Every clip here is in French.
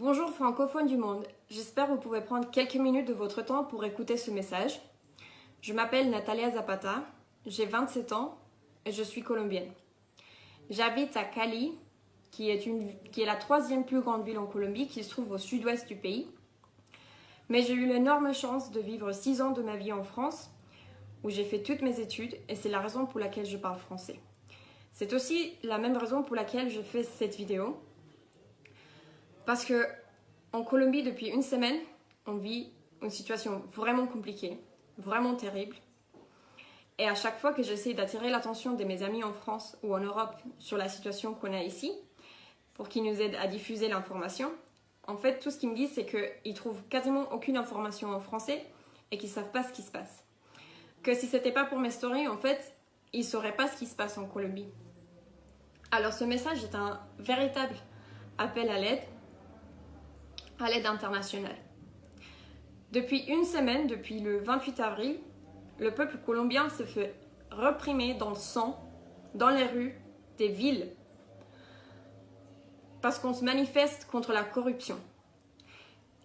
Bonjour francophones du monde, j'espère que vous pouvez prendre quelques minutes de votre temps pour écouter ce message. Je m'appelle Natalia Zapata, j'ai 27 ans et je suis colombienne. J'habite à Cali, qui est la troisième plus grande ville en Colombie, qui se trouve au sud-ouest du pays. Mais j'ai eu l'énorme chance de vivre 6 ans de ma vie en France, où j'ai fait toutes mes études et c'est la raison pour laquelle je parle français. C'est aussi la même raison pour laquelle je fais cette vidéo. Parce que en Colombie, depuis une semaine, on vit une situation vraiment compliquée, vraiment terrible. Et à chaque fois que j'essaie d'attirer l'attention de mes amis en France ou en Europe sur la situation qu'on a ici, pour qu'ils nous aident à diffuser l'information, en fait, tout ce qu'ils me disent, c'est qu'ils trouvent quasiment aucune information en français et qu'ils ne savent pas ce qui se passe. Que si ce n'était pas pour mes stories, en fait, ils ne sauraient pas ce qui se passe en Colombie. Alors ce message est un véritable appel à l'aide internationale. Depuis une semaine, depuis le 28 avril, le peuple colombien se fait réprimer dans le sang, dans les rues des villes, parce qu'on se manifeste contre la corruption.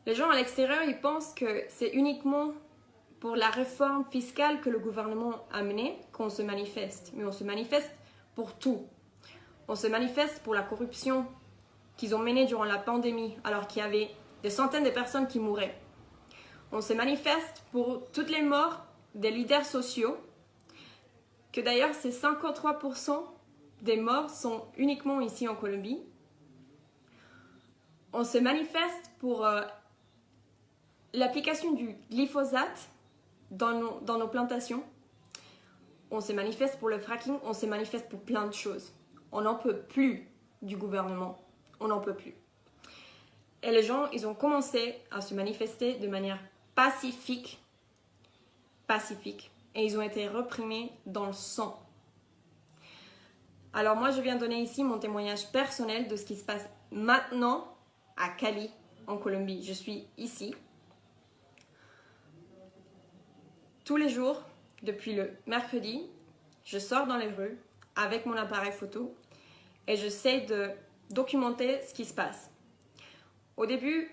Les gens à l'extérieur, ils pensent que c'est uniquement pour la réforme fiscale que le gouvernement a menée qu'on se manifeste, mais on se manifeste pour tout. On se manifeste pour la corruption qu'ils ont menée durant la pandémie, alors qu'il y avait des centaines de personnes qui mouraient. On se manifeste pour toutes les morts des leaders sociaux, que d'ailleurs ces 53% des morts sont uniquement ici en Colombie. On se manifeste pour l'application du glyphosate dans nos plantations. On se manifeste pour le fracking, on se manifeste pour plein de choses. On n'en peut plus du gouvernement, on n'en peut plus. Et les gens, ils ont commencé à se manifester de manière pacifique, et ils ont été réprimés dans le sang. Alors moi, je viens donner ici mon témoignage personnel de ce qui se passe maintenant à Cali, en Colombie. Je suis ici. Tous les jours, depuis le mercredi, je sors dans les rues avec mon appareil photo et j'essaie de documenter ce qui se passe. Au début,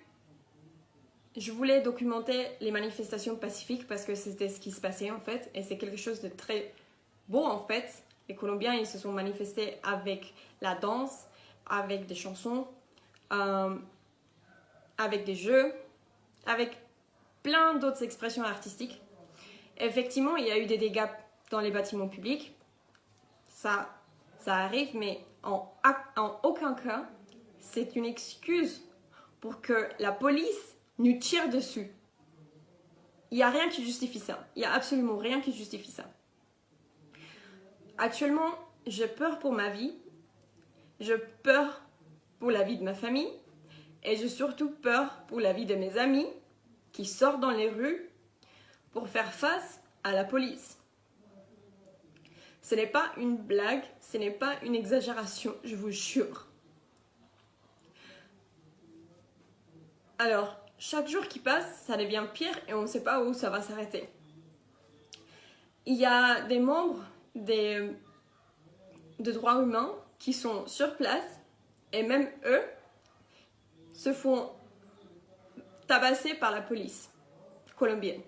je voulais documenter les manifestations pacifiques parce que c'était ce qui se passait en fait et c'est quelque chose de très beau en fait. Les Colombiens, ils se sont manifestés avec la danse, avec des chansons, avec des jeux, avec plein d'autres expressions artistiques. Effectivement, il y a eu des dégâts dans les bâtiments publics. Ça arrive, mais en aucun cas, c'est une excuse pour que la police nous tire dessus. Il n'y a rien qui justifie ça. Il n'y a absolument rien qui justifie ça. Actuellement, j'ai peur pour ma vie. J'ai peur pour la vie de ma famille. Et j'ai surtout peur pour la vie de mes amis qui sortent dans les rues pour faire face à la police. Ce n'est pas une blague, ce n'est pas une exagération, je vous jure. Alors, chaque jour qui passe, ça devient pire et on ne sait pas où ça va s'arrêter. Il y a des membres de droits humains qui sont sur place et même eux se font tabasser par la police colombienne.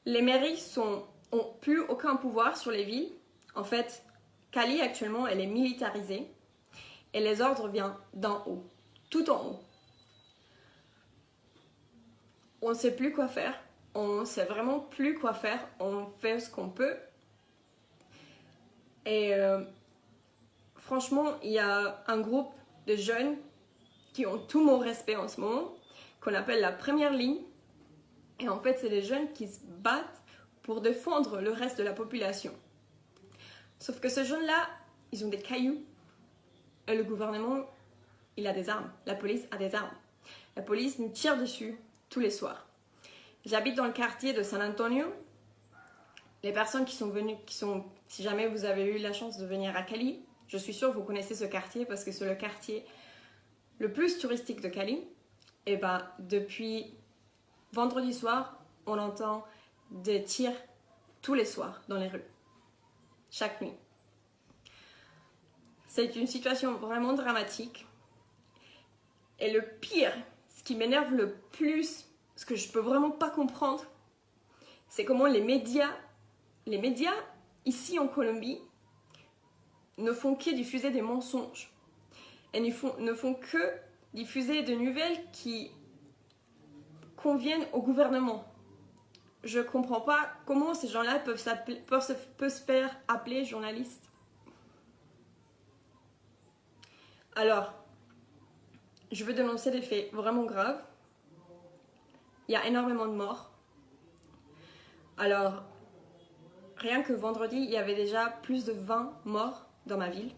Les mairies ont plus aucun pouvoir sur les villes. En fait, Cali actuellement, elle est militarisée et les ordres viennent d'en haut, tout en haut. On ne sait plus quoi faire, on ne sait vraiment plus quoi faire, on fait ce qu'on peut. Et franchement, il y a un groupe de jeunes qui ont tout mon respect en ce moment, qu'on appelle la première ligne. Et en fait, c'est des jeunes qui se battent pour défendre le reste de la population. Sauf que ces jeunes-là, ils ont des cailloux. Et le gouvernement, il a des armes. La police a des armes. La police nous tire dessus tous les soirs. J'habite dans le quartier de San Antonio. Les personnes qui sont venues, si jamais vous avez eu la chance de venir à Cali, je suis sûre que vous connaissez ce quartier parce que c'est le quartier le plus touristique de Cali. Et depuis vendredi soir, on entend des tirs tous les soirs dans les rues, chaque nuit. C'est une situation vraiment dramatique Et le pire, ce qui m'énerve le plus, ce que je peux vraiment pas comprendre, c'est comment les médias ici en Colombie ne font que diffuser des mensonges. Et ne font que diffuser des nouvelles qui conviennent au gouvernement. Je comprends pas comment ces gens-là peuvent se faire appeler journalistes. Alors, je veux dénoncer des faits vraiment graves. Il y a énormément de morts. Alors, rien que vendredi, il y avait déjà plus de 20 morts dans ma ville,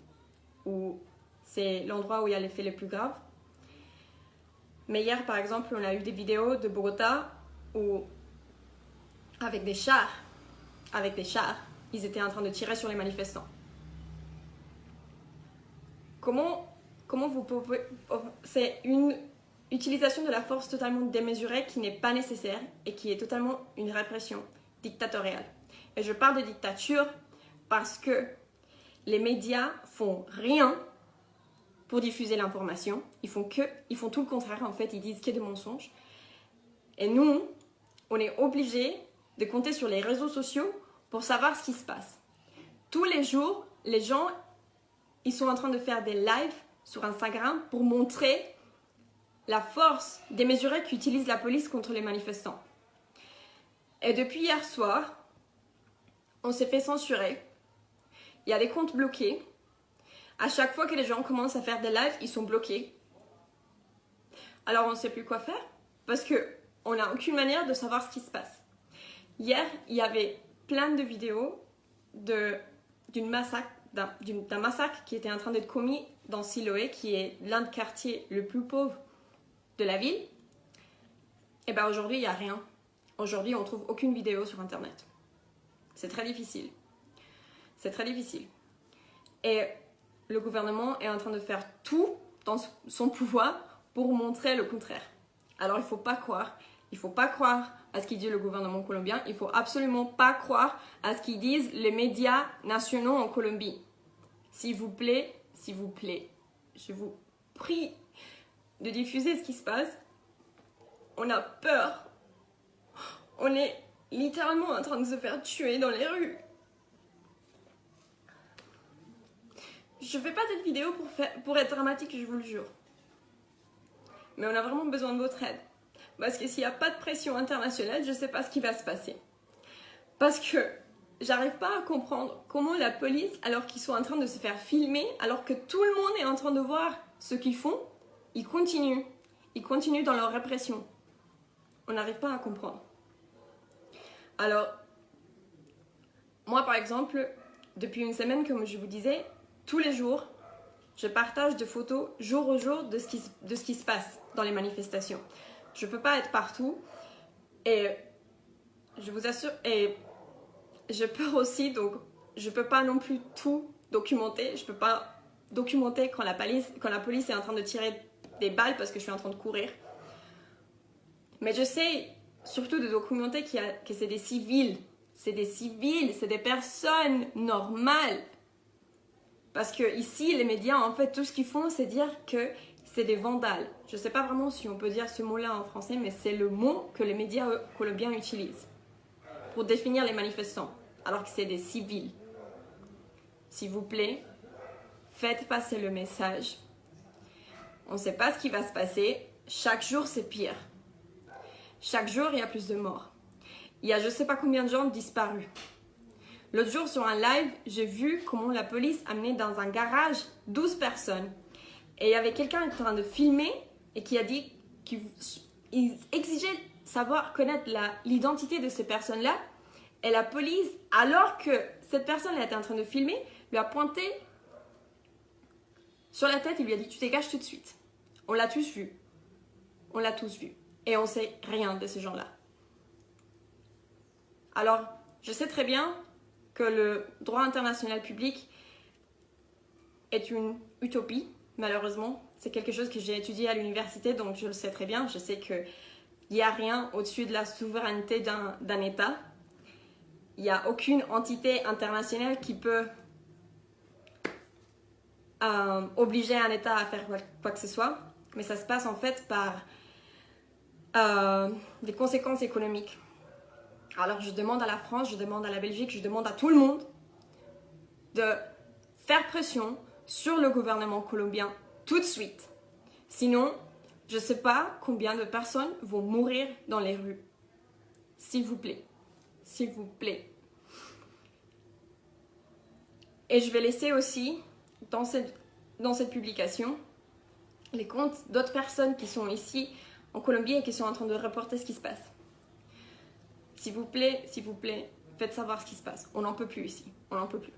où c'est l'endroit où il y a les faits les plus graves. Mais hier, par exemple, on a eu des vidéos de Bogota où, avec des chars, ils étaient en train de tirer sur les manifestants. Comment vous pouvez... C'est une utilisation de la force totalement démesurée qui n'est pas nécessaire et qui est totalement une répression dictatoriale. Et je parle de dictature parce que les médias font rien pour diffuser l'information. Ils font tout le contraire, en fait, ils disent qu'il y a des mensonges. Et nous, on est obligés de compter sur les réseaux sociaux pour savoir ce qui se passe. Tous les jours, les gens, ils sont en train de faire des lives sur Instagram pour montrer la force démesurée qu'utilise la police contre les manifestants. Et depuis hier soir, on s'est fait censurer. Il y a des comptes bloqués. À chaque fois que les gens commencent à faire des lives, ils sont bloqués. Alors on ne sait plus quoi faire parce qu'on n'a aucune manière de savoir ce qui se passe. Hier, il y avait plein de vidéos d'un massacre qui était en train d'être commis dans Siloé, qui est l'un des quartiers le plus pauvre de la ville. Et bien aujourd'hui, il n'y a rien. Aujourd'hui, on ne trouve aucune vidéo sur Internet. C'est très difficile. C'est très difficile. Et le gouvernement est en train de faire tout dans son pouvoir pour montrer le contraire. Alors il ne faut pas croire. Il ne faut pas croire à ce qu'il dit le gouvernement colombien. Il ne faut absolument pas croire à ce qu'ils disent les médias nationaux en Colombie. S'il vous plaît, je vous prie de diffuser ce qui se passe. On a peur. On est littéralement en train de se faire tuer dans les rues. Je fais pas cette vidéo pour être dramatique, je vous le jure. Mais on a vraiment besoin de votre aide. Parce que s'il n'y a pas de pression internationale, je ne sais pas ce qui va se passer. Parce que j'arrive pas à comprendre comment la police, alors qu'ils sont en train de se faire filmer, alors que tout le monde est en train de voir ce qu'ils font, ils continuent. Ils continuent dans leur répression. On n'arrive pas à comprendre. Alors, moi par exemple, depuis une semaine, comme je vous disais, tous les jours, je partage des photos jour au jour de ce qui se passe dans les manifestations. Je ne peux pas être partout et je vous assure, et j'ai peur aussi, donc je ne peux pas non plus tout documenter. Je ne peux pas documenter quand la police est en train de tirer des balles parce que je suis en train de courir. Mais je sais surtout de documenter que c'est des civils. C'est des civils, c'est des personnes normales. Parce que ici, les médias, en fait, tout ce qu'ils font, c'est dire que c'est des vandales. Je ne sais pas vraiment si on peut dire ce mot-là en français, mais c'est le mot que les médias colombiens utilisent pour définir les manifestants, alors que c'est des civils. S'il vous plaît, faites passer le message. On ne sait pas ce qui va se passer. Chaque jour, c'est pire. Chaque jour, il y a plus de morts. Il y a je ne sais pas combien de gens disparus. L'autre jour, sur un live, j'ai vu comment la police amenait dans un garage 12 personnes. Et il y avait quelqu'un en train de filmer et qui a dit qu'il exigeait connaître l'identité de ces personnes-là. Et la police, alors que cette personne était en train de filmer, lui a pointé sur la tête et lui a dit « Tu dégages tout de suite ». On l'a tous vu. On l'a tous vu. Et on ne sait rien de ces gens-là. Alors, je sais très bien que le droit international public est une utopie, malheureusement. C'est quelque chose que j'ai étudié à l'université, donc je le sais très bien. Je sais qu'il n'y a rien au-dessus de la souveraineté d'un État. Il n'y a aucune entité internationale qui peut obliger un État à faire quoi que ce soit. mais ça se passe en fait par des conséquences économiques. Alors je demande à la France, je demande à la Belgique, je demande à tout le monde de faire pression sur le gouvernement colombien tout de suite. Sinon, je ne sais pas combien de personnes vont mourir dans les rues. S'il vous plaît. S'il vous plaît. Et je vais laisser aussi, dans cette publication, les comptes d'autres personnes qui sont ici en Colombie et qui sont en train de reporter ce qui se passe. S'il vous plaît, faites savoir ce qui se passe. On n'en peut plus ici. On n'en peut plus.